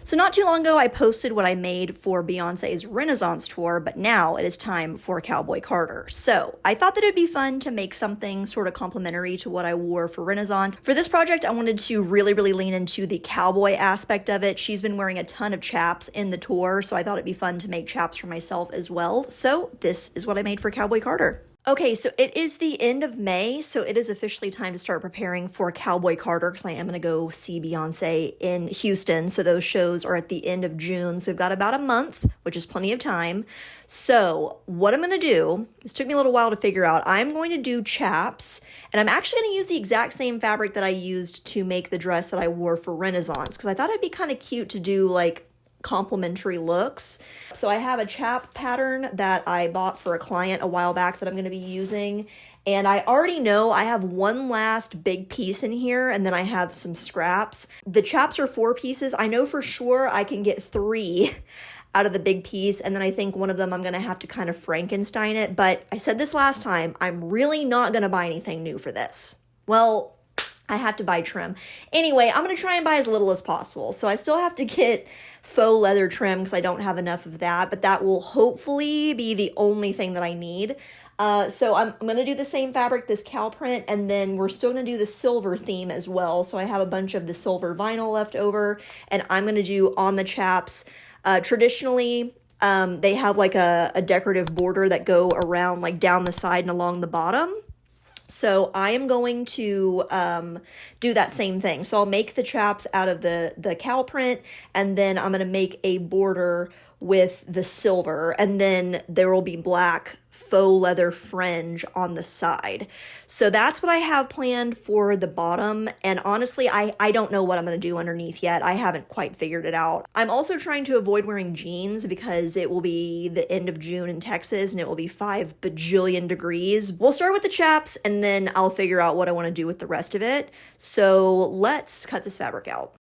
So not too long ago, I posted what I made for Beyonce's Renaissance tour, but now it is time for Cowboy Carter. So I thought that it'd be fun to make something sort of complimentary to what I wore for Renaissance. For this project, I wanted to really lean into the cowboy aspect of it. She's been wearing a ton of chaps in the tour, so I thought it'd be fun to make chaps for myself as well. So this is what I made for Cowboy Carter. Okay, so it is the end of May, so it is officially time to start preparing for Cowboy Carter because I am going to go see Beyonce in Houston. So those shows are at the end of June, so we've got about a month, which is plenty of time. So what I'm going to do, this took me a little while to figure out, I'm going to do chaps, and I'm actually going to use the exact same fabric that I used to make the dress that I wore for Renaissance because I thought it'd be kind of cute to do like complementary looks. So I have a chap pattern that I bought for a client a while back that I'm going to be using, and I already know I have one last big piece in here and then I have some scraps. The chaps are 4 pieces. I know for sure I can get 3 out of the big piece, and then I think one of them I'm going to have to kind of Frankenstein it, but I said this last time, I'm really not going to buy anything new for this. Well, I have to buy trim. Anyway, I'm going to try and buy as little as possible. So I still have to get faux leather trim because I don't have enough of that, but that will hopefully be the only thing that I need. So I'm going to do the same fabric, this cow print, and then we're still going to do the silver theme as well. So I have a bunch of the silver vinyl left over, and I'm going to do on the chaps. Traditionally, they have like a decorative border that go around like down the side and along the bottom. So I am going to do that same thing. So I'll make the chaps out of the cow print, and then I'm going to make a border with the silver, and then there will be black faux leather fringe on the side. So that's what I have planned for the bottom, and honestly, I don't know what I'm going to do underneath yet. I haven't quite figured it out. I'm also trying to avoid wearing jeans because it will be the end of June in Texas, and it will be 5 bajillion degrees. We'll start with the chaps, and then I'll figure out what I want to do with the rest of it. So let's cut this fabric out.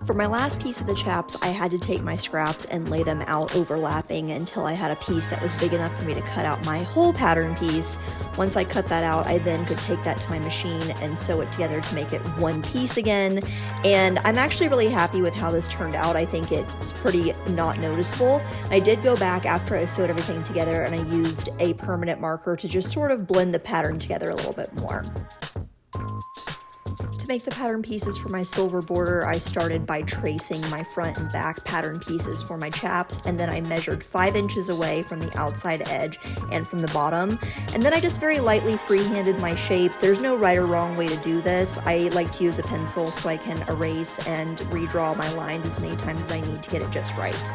For my last piece of the chaps, I had to take my scraps and lay them out overlapping until I had a piece that was big enough for me to cut out my whole pattern piece. Once I cut that out, I then could take that to my machine and sew it together to make it one piece again. And I'm actually really happy with how this turned out. I think it's pretty not noticeable. I did go back after I sewed everything together and I used a permanent marker to just sort of blend the pattern together a little bit more. To make the pattern pieces for my silver border, I started by tracing my front and back pattern pieces for my chaps, and then I measured 5 inches away from the outside edge and from the bottom, and then I just very lightly freehanded my shape. There's no right or wrong way to do this. I like to use a pencil so I can erase and redraw my lines as many times as I need to get it just right.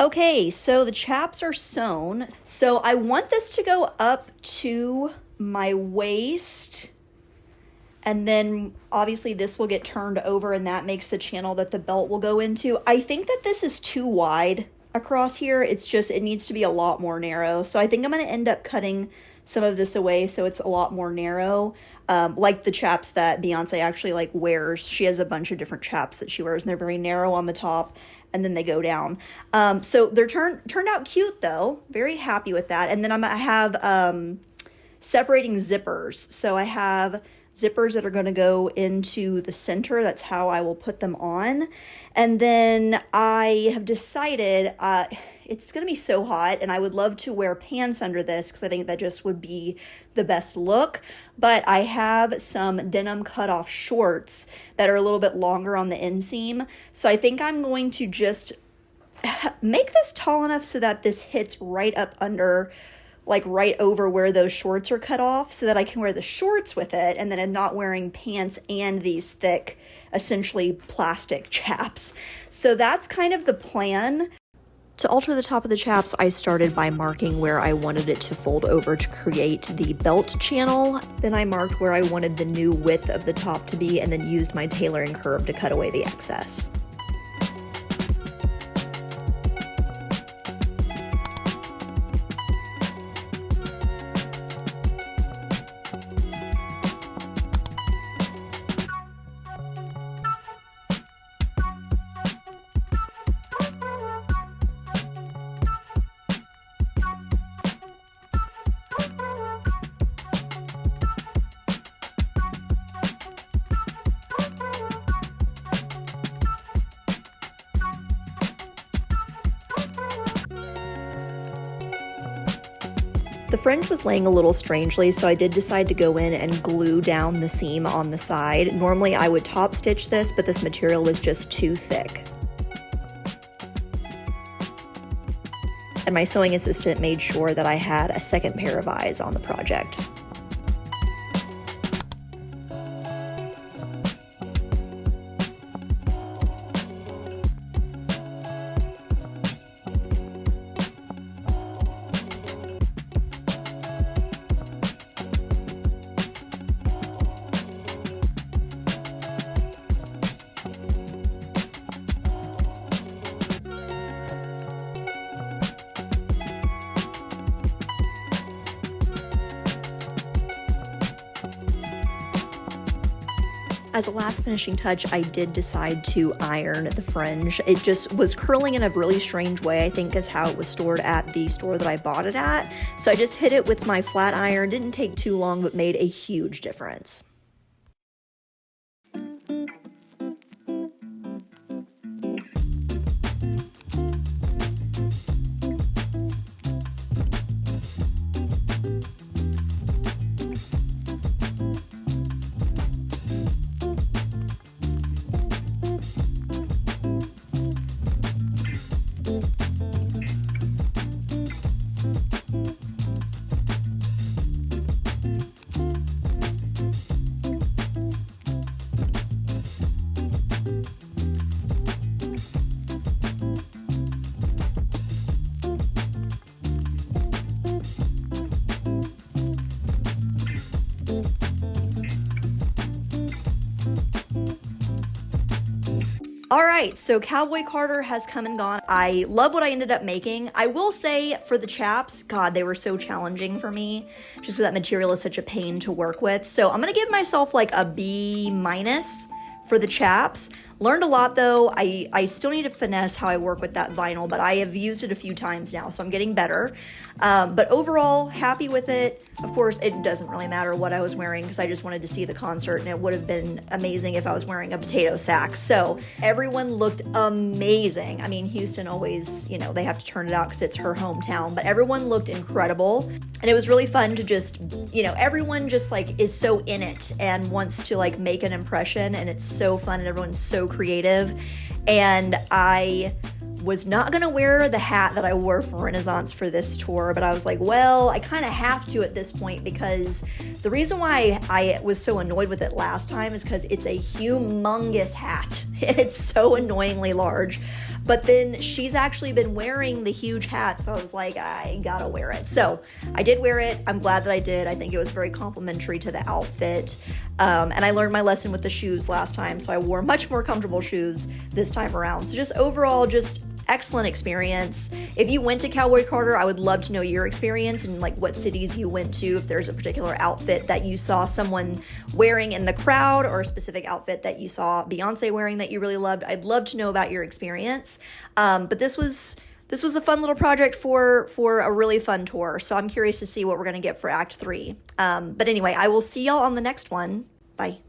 Okay, so the chaps are sewn. So I want this to go up to my waist, and then obviously this will get turned over and that makes the channel that the belt will go into. I think that this is too wide across here. It's just, it needs to be a lot more narrow. So I think I'm going to end up cutting some of this away so it's a lot more narrow. Like the chaps that Beyonce actually like wears. She has a bunch of different chaps that she wears and they're very narrow on the top and then they go down. So they're turned out cute though. Very happy with that. And then I have separating zippers. So I have zippers that are going to go into the center. That's how I will put them on. And then I have decided it's going to be so hot and I would love to wear pants under this because I think that just would be the best look. But I have some denim cutoff shorts that are a little bit longer on the inseam. So I think I'm going to just make this tall enough so that this hits right up under, like right over where those shorts are cut off, so that I can wear the shorts with it and then I'm not wearing pants and these thick, essentially plastic chaps. So that's kind of the plan. To alter the top of the chaps, I started by marking where I wanted it to fold over to create the belt channel. Then I marked where I wanted the new width of the top to be and then used my tailoring curve to cut away the excess. The fringe was laying a little strangely, so I did decide to go in and glue down the seam on the side. Normally I would top stitch this, but this material was just too thick. And my sewing assistant made sure that I had a second pair of eyes on the project. As a last finishing touch, I did decide to iron the fringe. It just was curling in a really strange way, I think is how it was stored at the store that I bought it at. So I just hit it with my flat iron. Didn't take too long, but made a huge difference. All right, so Cowboy Carter has come and gone. I love what I ended up making. I will say for the chaps, God, they were so challenging for me just because that material is such a pain to work with. So I'm gonna give myself like a B- for the chaps. Learned a lot though. I still need to finesse how I work with that vinyl, but I have used it a few times now, so I'm getting better. But overall, happy with it. Of course, it doesn't really matter what I was wearing because I just wanted to see the concert, and it would have been amazing if I was wearing a potato sack. So everyone looked amazing. I mean, Houston always, you know, they have to turn it out because it's her hometown, but everyone looked incredible. And it was really fun to just, you know, everyone just like is so in it and wants to like make an impression, and it's so fun and everyone's so creative. And I was not gonna wear the hat that I wore for Renaissance for this tour, but I was like, well, I kind of have to at this point, because the reason why I was so annoyed with it last time is because it's a humongous hat. It's so annoyingly large. but then she's actually been wearing the huge hat, so I was like, I gotta wear it. So I did wear it. I'm glad that I did. I think it was very complimentary to the outfit. And I learned my lesson with the shoes last time, so I wore much more comfortable shoes this time around. So just overall, just excellent experience. If you went to Cowboy Carter, I would love to know your experience and like what cities you went to, if there's a particular outfit that you saw someone wearing in the crowd or a specific outfit that you saw Beyonce wearing that you really loved. I'd love to know about your experience. But this was a fun little project for a really fun tour. So I'm curious to see what we're going to get for Act 3. But anyway, I will see y'all on the next one. Bye.